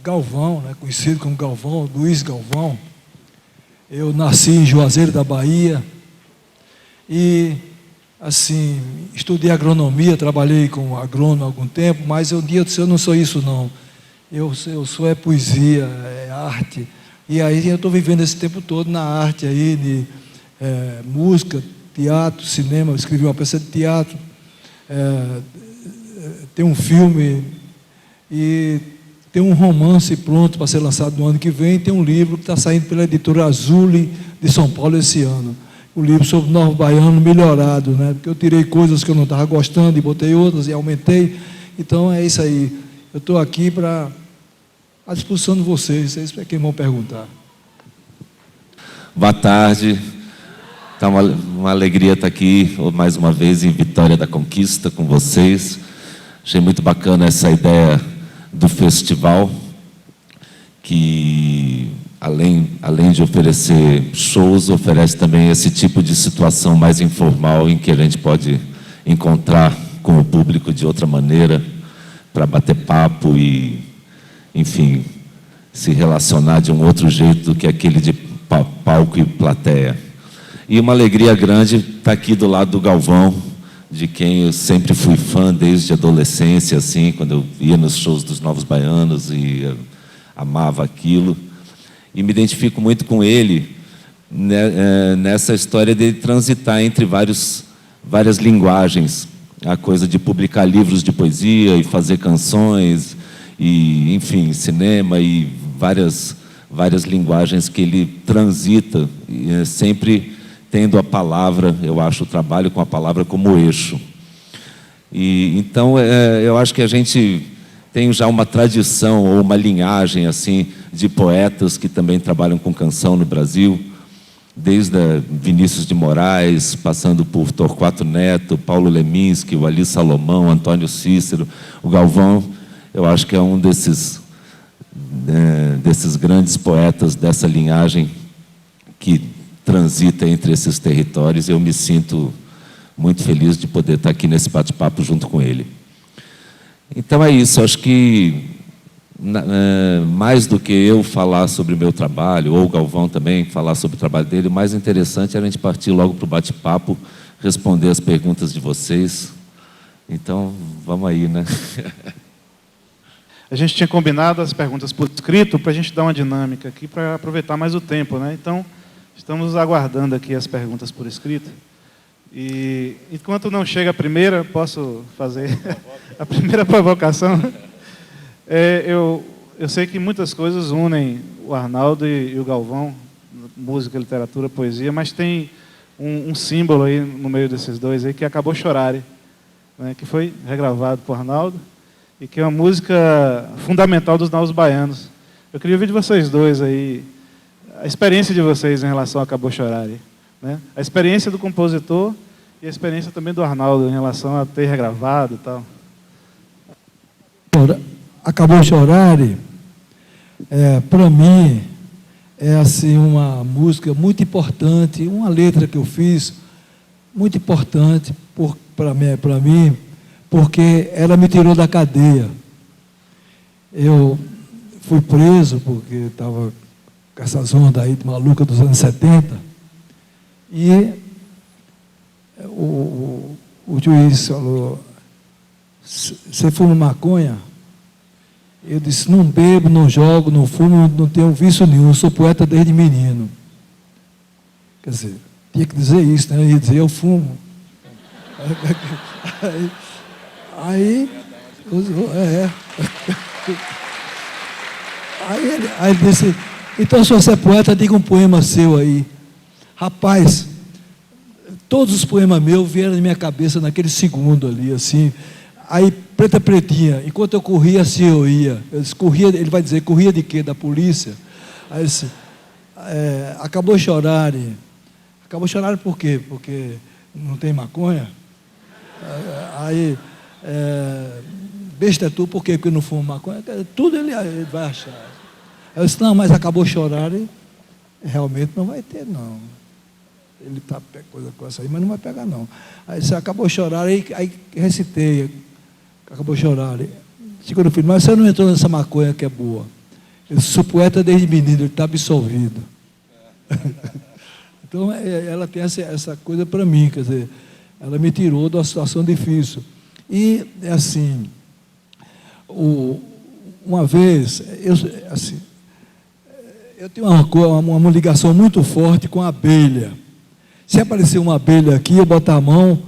Galvão, né, conhecido como Galvão, Luiz Galvão. Eu nasci em Juazeiro da Bahia e, assim, estudei agronomia, trabalhei com agrônomo há algum tempo, mas um dia eu não sou isso, não. Eu sou poesia, é arte. E aí eu estou vivendo esse tempo todo na arte aí, de música, teatro, cinema. Eu escrevi uma peça de teatro, tem um filme e tem um romance pronto para ser lançado no ano que vem. Tem um livro que está saindo pela editora Azul de São Paulo esse ano. O livro sobre o Novo Baiano melhorado, né? Porque eu tirei coisas que eu não estava gostando e botei outras e aumentei. Então é isso aí. Eu estou aqui à disposição de vocês é quem vão perguntar. Boa tarde. Tá uma alegria estar aqui mais uma vez em Vitória da Conquista com vocês. Achei muito bacana essa ideia do festival, que além de oferecer shows, oferece também esse tipo de situação mais informal em que a gente pode encontrar com o público de outra maneira, para bater papo e, enfim, se relacionar de um outro jeito do que aquele de palco e plateia. E uma alegria grande estar aqui do lado do Galvão, de quem eu sempre fui fã desde a adolescência, assim, quando eu ia nos shows dos Novos Baianos e amava aquilo. E me identifico muito com ele nessa história de transitar entre várias linguagens, a coisa de publicar livros de poesia e fazer canções, e, enfim, cinema e várias linguagens que ele transita, sempre tendo a palavra, eu acho o trabalho com a palavra como eixo. E então eu acho que a gente tem já uma tradição ou uma linhagem assim de poetas que também trabalham com canção no Brasil, desde Vinícius de Moraes, passando por Torquato Neto, Paulo Leminski, o Ali Salomão, Antônio Cícero. O Galvão, eu acho que é um desses grandes poetas dessa linhagem que transita entre esses territórios. Eu me sinto muito feliz de poder estar aqui nesse bate-papo junto com ele. Então é isso, acho que mais do que eu falar sobre o meu trabalho, ou o Galvão também falar sobre o trabalho dele, o mais interessante é a gente partir logo para o bate-papo, responder as perguntas de vocês. Então, vamos aí, né? A gente tinha combinado as perguntas por escrito para a gente dar uma dinâmica aqui, para aproveitar mais o tempo, né? Então, estamos aguardando aqui as perguntas por escrito. E enquanto não chega a primeira, posso fazer a primeira provocação? Eu sei que muitas coisas unem o Arnaldo e o Galvão, música, literatura, poesia, mas tem um símbolo aí no meio desses dois aí, que é Acabou Chorare, né, que foi regravado por Arnaldo e que é uma música fundamental dos Novos Baianos. Eu queria ouvir de vocês dois aí a experiência de vocês em relação a Acabou Chorare, né? A experiência do compositor e a experiência também do Arnaldo em relação a ter regravado e tal. Acabou Chorare, para mim, é assim uma música muito importante, uma letra que eu fiz muito importante para mim, porque ela me tirou da cadeia. Eu fui preso porque estava com essas ondas aí de maluca dos anos 70, e o juiz falou: você fuma maconha? Eu disse: não bebo, não jogo, não fumo, não tenho vício nenhum, sou poeta desde menino. Quer dizer, tinha que dizer isso, né? Eu ia dizer: eu fumo. Aí ele disse: então, se você é poeta, diga um poema seu aí. Rapaz, todos os poemas meus vieram na minha cabeça naquele segundo ali, assim. Aí, Preta Pretinha, enquanto eu corria, assim eu ia. Eu disse: corria, ele vai dizer: corria de quê? Da polícia? Aí eu disse: acabou chorar. Acabou chorar por quê? Porque não tem maconha? Aí, besta é tu, por quê? Porque não fuma maconha? Tudo ele vai achar. Aí eu disse: não, mas acabou chorar, realmente não vai ter, não. Ele está coisa com essa aí, mas não vai pegar, não. Aí você acabou chorar, aí recitei. Acabou chorar. Segundo filho: mas você não entrou nessa maconha que é boa. Eu sou poeta desde menino, ele está absolvido. Então, ela tem essa coisa para mim, quer dizer, ela me tirou de uma situação difícil. E, assim, uma vez, eu tenho uma ligação muito forte com a abelha. Se aparecer uma abelha aqui, eu botar a mão,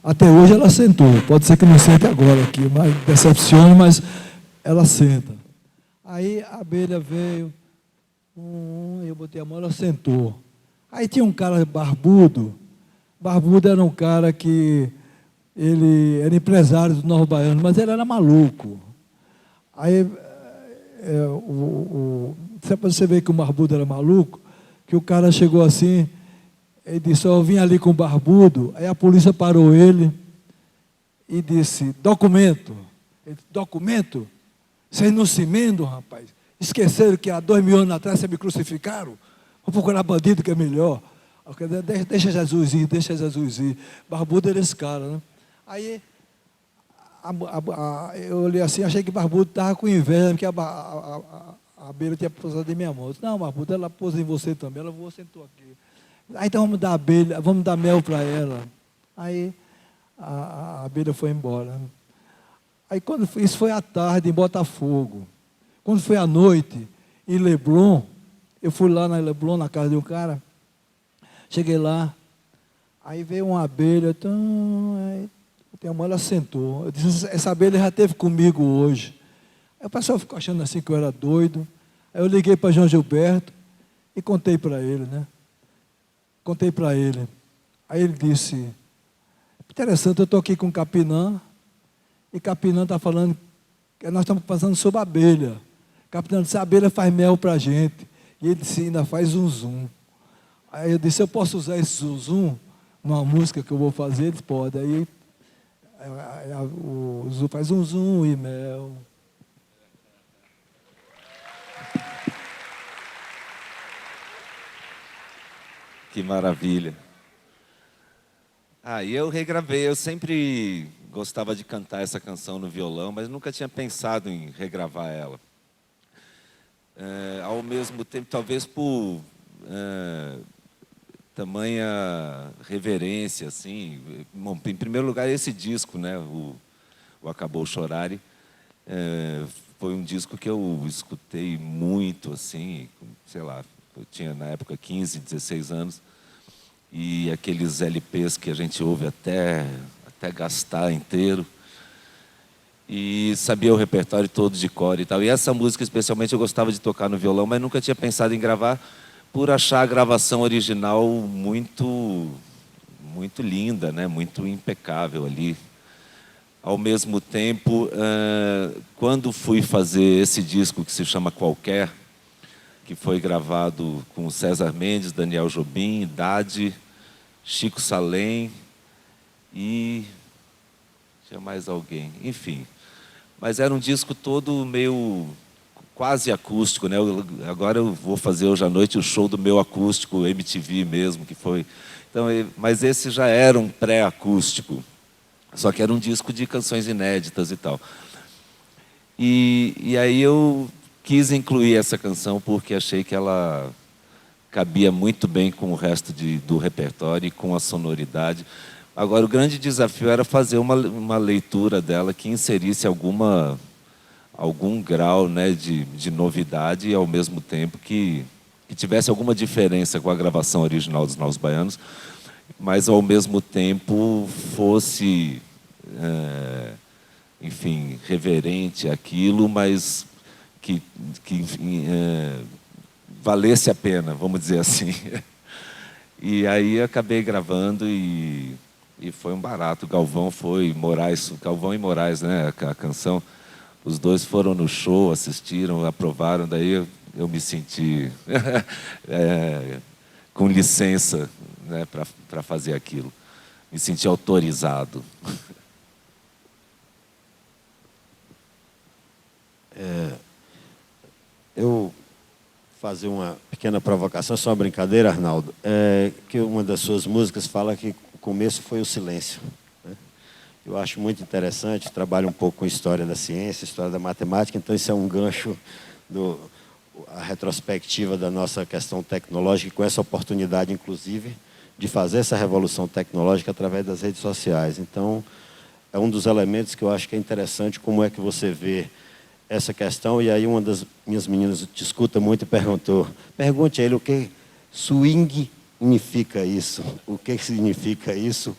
até hoje ela sentou. Pode ser que não sente agora aqui, mas decepcione, mas ela senta. Aí a abelha veio, eu botei a mão, ela sentou. Aí tinha um cara barbudo. Barbudo era um cara que ele era empresário do Novo Baiano, mas ele era maluco. Aí você vê que o barbudo era maluco, que o cara chegou assim, ele disse, eu vim ali com o barbudo, aí a polícia parou ele e disse, documento. Ele disse, documento? Vocês não se emendam, rapaz? Esqueceram que há 2000 anos atrás vocês me crucificaram? Vou procurar bandido que é melhor. Deixa Jesus ir, deixa Jesus ir. Barbudo era esse cara, né? Aí eu olhei assim, achei que Barbudo estava com inveja, porque a abelha tinha pousado em minha mão. Eu disse, não, Barbudo, ela pousa em você também, ela sentou aqui. Aí então vamos dar abelha, vamos dar mel para ela. Aí a abelha foi embora. Aí isso foi à tarde em Botafogo. Quando foi à noite, em Leblon, eu fui lá na Leblon, na casa de um cara, cheguei lá, aí veio uma abelha, ela sentou. Eu disse, essa abelha já esteve comigo hoje. Aí o pessoal ficou achando assim que eu era doido. Aí eu liguei para João Gilberto e contei para ele, né? Contei para ele. Aí ele disse, interessante, eu estou aqui com Capinã, e Capinã está falando, nós estamos passando sobre a abelha. Capinã disse, a abelha faz mel para a gente. E ele disse, ainda faz zum. Aí eu disse, eu posso usar esse zum numa música que eu vou fazer? Ele disse, pode. Aí o zum faz zum e mel. Que maravilha. E eu regravei. Eu sempre gostava de cantar essa canção no violão, mas nunca tinha pensado em regravar ela. Ao mesmo tempo, talvez por tamanha reverência, assim. Bom, em primeiro lugar, esse disco, né, o Acabou Chorare, foi um disco que eu escutei muito, assim, sei lá, eu tinha na época 15, 16 anos, e aqueles LPs que a gente ouve até gastar inteiro, e sabia o repertório todo de cor e tal. E essa música, especialmente, eu gostava de tocar no violão, mas nunca tinha pensado em gravar, por achar a gravação original muito, muito linda, né? Muito impecável ali. Ao mesmo tempo, quando fui fazer esse disco que se chama Qualquer, que foi gravado com César Mendes, Daniel Jobim, Dade, Chico Salem e tinha mais alguém, enfim. Mas era um disco todo meio quase acústico, né? Agora eu vou fazer hoje à noite o show do meu acústico MTV mesmo, que foi. Então, mas esse já era um pré-acústico, só que era um disco de canções inéditas e tal. E aí eu quis incluir essa canção porque achei que ela cabia muito bem com o resto do repertório e com a sonoridade. Agora, o grande desafio era fazer uma leitura dela que inserisse algum grau, né, de novidade e, ao mesmo tempo, que tivesse alguma diferença com a gravação original dos Novos Baianos, mas, ao mesmo tempo, fosse, enfim, reverente àquilo, mas que enfim, valesse a pena, vamos dizer assim. E aí acabei gravando e foi um barato. Galvão e Moraes, né, a canção. Os dois foram no show, assistiram, aprovaram, daí eu me senti com licença, né, para fazer aquilo. Me senti autorizado. Eu fazer uma pequena provocação, só uma brincadeira, Arnaldo, que uma das suas músicas fala que o começo foi o silêncio. Né? Eu acho muito interessante, trabalho um pouco com história da ciência, história da matemática, então isso é um gancho a retrospectiva da nossa questão tecnológica e com essa oportunidade, inclusive, de fazer essa revolução tecnológica através das redes sociais. Então, é um dos elementos que eu acho que é interessante, como é que você vê essa questão. E aí uma das minhas meninas te escuta muito e pergunte a ele o que swing significa isso, o que significa isso,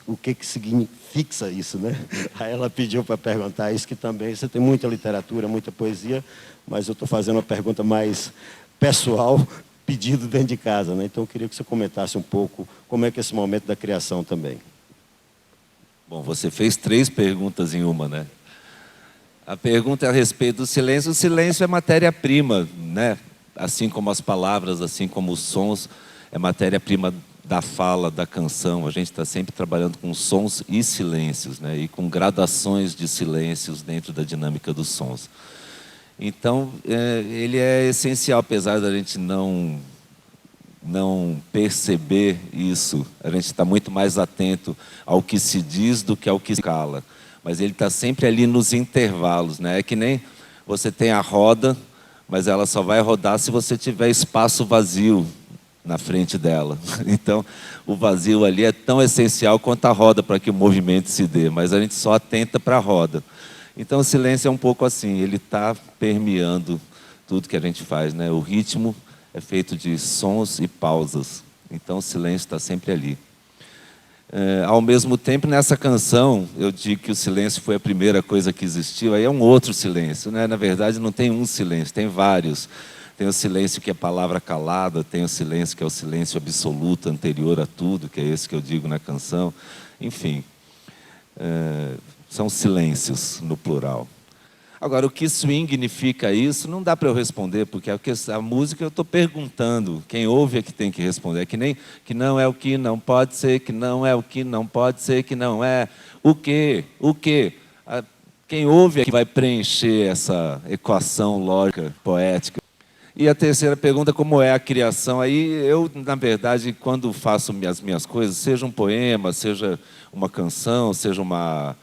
o que significa isso, né? Aí ela pediu para perguntar isso, que também você tem muita literatura, muita poesia, mas eu estou fazendo uma pergunta mais pessoal, pedido dentro de casa, né? Então eu queria que você comentasse um pouco como é que é esse momento da criação também. Bom, você fez 3 perguntas em uma, né? A pergunta é a respeito do silêncio. O silêncio é matéria-prima, né? Assim como as palavras, assim como os sons, é matéria-prima da fala, da canção. A gente está sempre trabalhando com sons e silêncios, né? E com gradações de silêncios dentro da dinâmica dos sons. Então, ele é essencial, apesar da gente não perceber isso. A gente está muito mais atento ao que se diz do que ao que se cala. Mas ele está sempre ali nos intervalos, né? É que nem você tem a roda, mas ela só vai rodar se você tiver espaço vazio na frente dela. Então, o vazio ali é tão essencial quanto a roda para que o movimento se dê, mas a gente só atenta para a roda. Então, o silêncio é um pouco assim, ele está permeando tudo que a gente faz, né? O ritmo é feito de sons e pausas, então o silêncio está sempre ali. Ao mesmo tempo, nessa canção, eu digo que o silêncio foi a primeira coisa que existiu, aí é um outro silêncio, né? Na verdade, não tem um silêncio, tem vários. Tem o silêncio que é palavra calada, tem o silêncio que é o silêncio absoluto, anterior a tudo, que é esse que eu digo na canção. Enfim, são silêncios no plural. Agora, o que swing significa isso, não dá para eu responder, porque a música eu estou perguntando, quem ouve é que tem que responder. É que nem que não é o que não pode ser, que não é o que não pode ser, que não é o quê, o quê. Quem ouve é que vai preencher essa equação lógica, poética. E a terceira pergunta, como é a criação? Aí eu, na verdade, quando faço as minhas coisas, seja um poema, seja uma canção, seja uma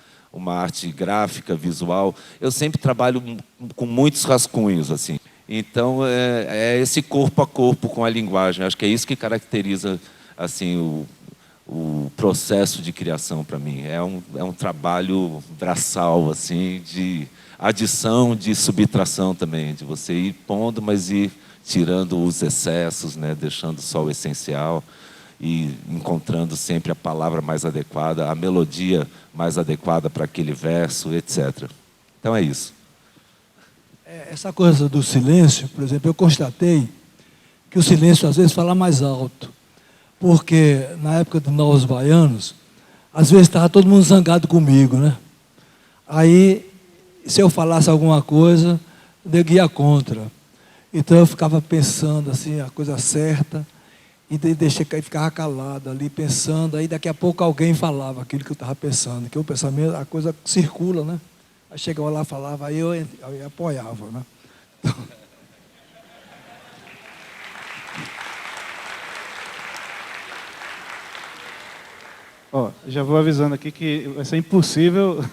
arte gráfica, visual, eu sempre trabalho com muitos rascunhos, assim. Então, é esse corpo a corpo com a linguagem. Acho que é isso que caracteriza, assim, o processo de criação para mim. É um trabalho braçal, assim, de adição, de subtração também, de você ir pondo, mas ir tirando os excessos, né, deixando só o essencial e encontrando sempre a palavra mais adequada, a melodia mais adequada para aquele verso, etc. Então é isso. Essa coisa do silêncio, por exemplo, eu constatei que o silêncio às vezes fala mais alto, porque na época dos Novos Baianos, às vezes estava todo mundo zangado comigo, né? Aí, se eu falasse alguma coisa, eu ia contra. Então eu ficava pensando assim, a coisa certa, e deixei cair, ficava calado ali pensando, aí daqui a pouco alguém falava aquilo que eu estava pensando, que o pensamento, a coisa circula, né? Aí chegava lá, falava, aí eu apoiava, né? Então... Já vou avisando aqui que vai ser impossível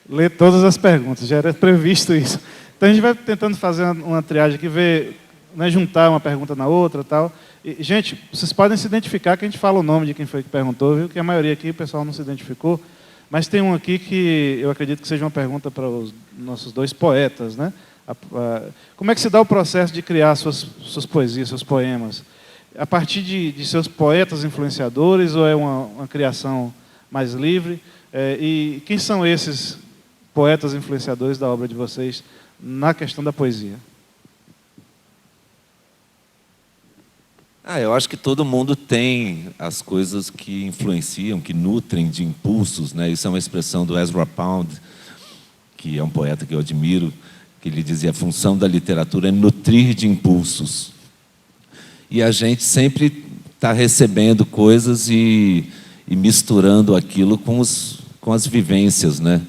ler todas as perguntas, já era previsto isso. Então a gente vai tentando fazer uma triagem aqui, ver, né, juntar uma pergunta na outra e tal. E, gente, vocês podem se identificar que a gente fala o nome de quem foi que perguntou, viu? Que a maioria aqui o pessoal não se identificou. Mas tem um aqui que eu acredito que seja uma pergunta para os nossos 2 poetas, né? Como é que se dá o processo de criar suas poesias, seus poemas? A partir de seus poetas influenciadores ou é uma criação mais livre? E quem são esses poetas influenciadores da obra de vocês na questão da poesia? Eu acho que todo mundo tem as coisas que influenciam, que nutrem de impulsos, né? Isso é uma expressão do Ezra Pound, que é um poeta que eu admiro, que ele dizia: a função da literatura é nutrir de impulsos. E a gente sempre está recebendo coisas e misturando aquilo com as vivências, né?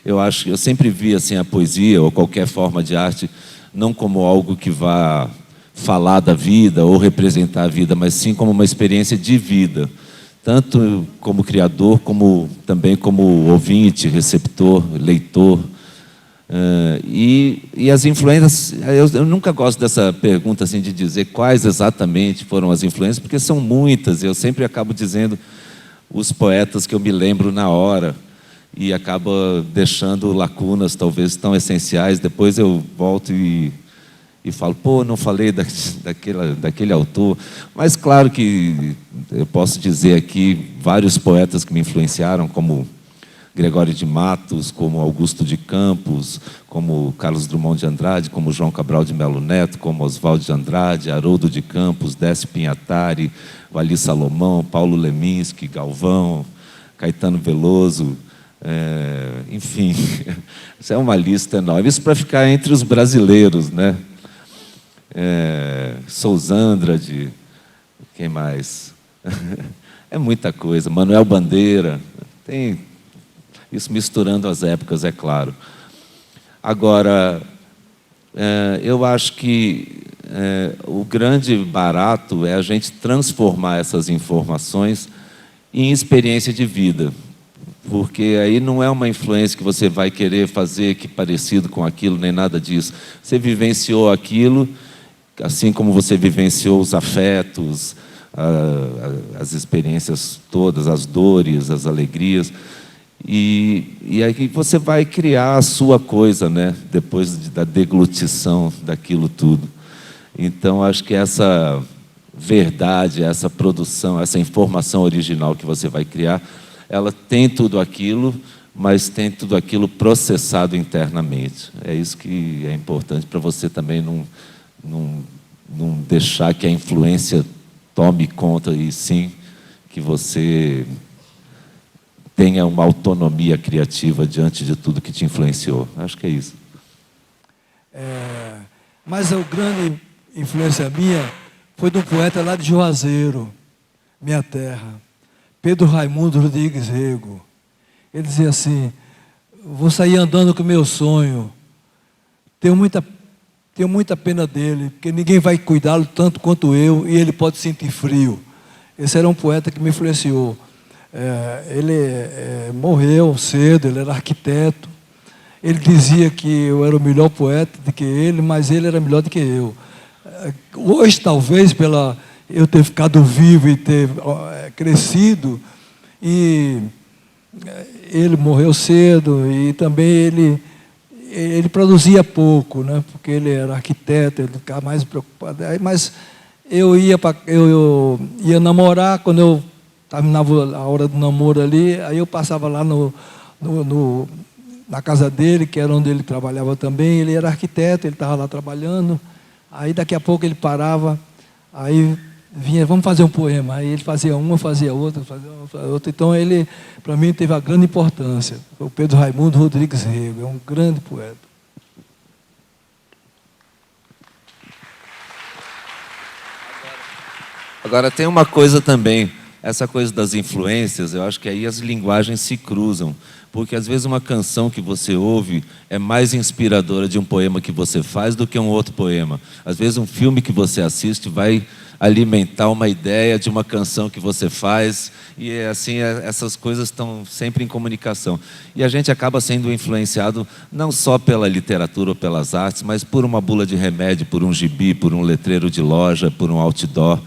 Eu sempre vi assim, a poesia ou qualquer forma de arte não como algo que vá falar da vida ou representar a vida, mas sim como uma experiência de vida, tanto como criador, como também como ouvinte, receptor, leitor. E as influências, eu nunca gosto dessa pergunta assim, de dizer quais exatamente foram as influências, porque são muitas, eu sempre acabo dizendo os poetas que eu me lembro na hora, e acaba deixando lacunas talvez tão essenciais. Depois eu volto e falo, pô, não falei daquele autor. Mas claro que eu posso dizer aqui vários poetas que me influenciaram, como Gregório de Matos, como Augusto de Campos, como Carlos Drummond de Andrade, como João Cabral de Melo Neto, como Oswaldo de Andrade, Haroldo de Campos, Décio Pinhatari, Wally Salomão, Paulo Leminski, Galvão, Caetano Veloso, enfim, isso é uma lista enorme. Isso para ficar entre os brasileiros, né? Sousandrade, quem mais? É muita coisa. Manuel Bandeira, tem isso misturando as épocas, é claro. Agora, eu acho que o grande barato é a gente transformar essas informações em experiência de vida, porque aí não é uma influência que você vai querer fazer que parecido com aquilo, nem nada disso. Você vivenciou aquilo, assim como você vivenciou os afetos, as experiências todas, as dores, as alegrias. E aí você vai criar a sua coisa, né? Depois da deglutição daquilo tudo. Então, acho que essa verdade, essa produção, essa informação original que você vai criar, ela tem tudo aquilo, mas tem tudo aquilo processado internamente. É isso que é importante para você também não deixar que a influência tome conta, e sim que você tenha uma autonomia criativa diante de tudo que te influenciou. Acho que é isso. Mas a grande influência minha foi de um poeta lá de Juazeiro, minha terra, Pedro Raimundo Rodrigues Rego. Ele dizia assim: vou sair andando com o meu sonho, tenho muita pena dele, porque ninguém vai cuidá-lo tanto quanto eu, e ele pode sentir frio. Esse era um poeta que me influenciou. Ele morreu cedo, ele era arquiteto. Ele dizia que eu era o melhor poeta do que ele, mas ele era melhor do que eu. Hoje, talvez, pela eu ter ficado vivo e ter crescido, e ele morreu cedo, e também ele produzia pouco, né? Porque ele era arquiteto, ele ficava mais preocupado. Mas eu ia namorar, quando eu terminava a hora do namoro ali, aí eu passava lá na casa dele, que era onde ele trabalhava também. Ele era arquiteto, ele estava lá trabalhando. Aí daqui a pouco ele parava, aí vinha, vamos fazer um poema. Aí ele fazia uma, fazia outra, Então ele, para mim, teve a grande importância. O Pedro Raimundo Rodrigues Rego é um grande poeta. Agora tem uma coisa também, essa coisa das influências, eu acho que aí as linguagens se cruzam, porque às vezes uma canção que você ouve é mais inspiradora de um poema que você faz do que um outro poema. Às vezes um filme que você assiste vai alimentar uma ideia de uma canção que você faz, e assim essas coisas estão sempre em comunicação. E a gente acaba sendo influenciado não só pela literatura ou pelas artes, mas por uma bula de remédio, por um gibi, por um letreiro de loja, por um outdoor.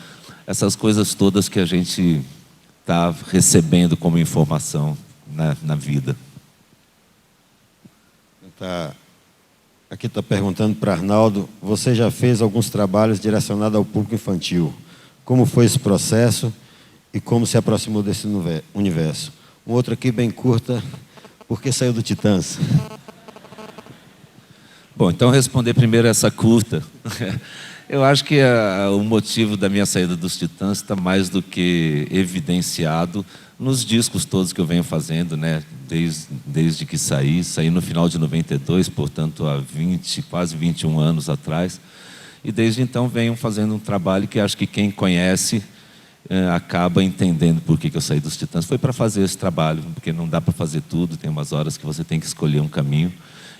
Essas coisas todas que a gente está recebendo como informação na vida. Aqui está perguntando para Arnaldo: você já fez alguns trabalhos direcionados ao público infantil? Como foi esse processo e como se aproximou desse universo? Um outro aqui bem curta: por que saiu do Titãs? Bom, então responder primeiro essa curta. Eu acho que o motivo da minha saída dos Titãs está mais do que evidenciado nos discos todos que eu venho fazendo, né? Desde que saí no final de 92, portanto há quase 21 anos atrás, e desde então venho fazendo um trabalho que acho que quem conhece acaba entendendo por que eu saí dos Titãs. Foi para fazer esse trabalho, porque não dá para fazer tudo, tem umas horas que você tem que escolher um caminho,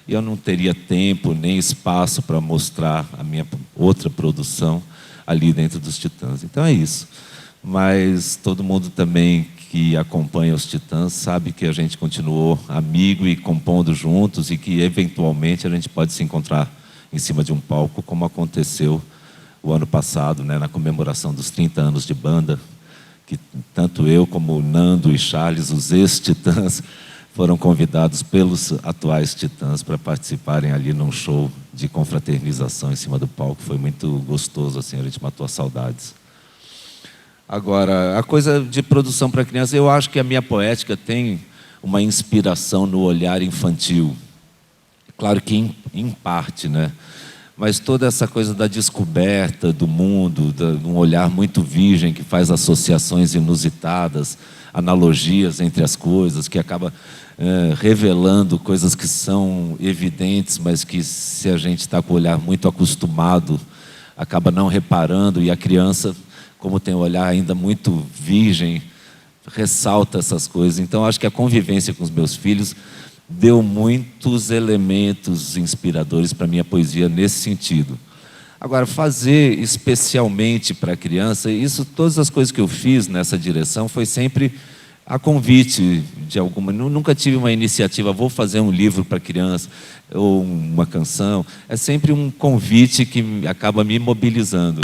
e eu não teria tempo nem espaço para mostrar a minha outra produção ali dentro dos Titãs. Então é isso. Mas todo mundo também que acompanha os Titãs sabe que a gente continuou amigo e compondo juntos e que eventualmente a gente pode se encontrar em cima de um palco, como aconteceu o ano passado, né, na comemoração dos 30 anos de banda, que tanto eu como o Nando e Charles, os ex-Titãs, foram convidados pelos atuais Titãs para participarem ali num show de confraternização em cima do palco. Foi muito gostoso, assim, a gente matou as saudades. Agora, a coisa de produção para criança, eu acho que a minha poética tem uma inspiração no olhar infantil. Claro que em parte, né? Mas toda essa coisa da descoberta do mundo, um olhar muito virgem que faz associações inusitadas, analogias entre as coisas, que acaba revelando coisas que são evidentes, mas que se a gente está com o olhar muito acostumado, acaba não reparando, e a criança, como tem um olhar ainda muito virgem, ressalta essas coisas. Então, acho que a convivência com os meus filhos deu muitos elementos inspiradores para a minha poesia nesse sentido. Agora, fazer especialmente para a criança, todas as coisas que eu fiz nessa direção foi sempre a convite de alguma... Nunca tive uma iniciativa, vou fazer um livro para criança, ou uma canção. É sempre um convite que acaba me mobilizando.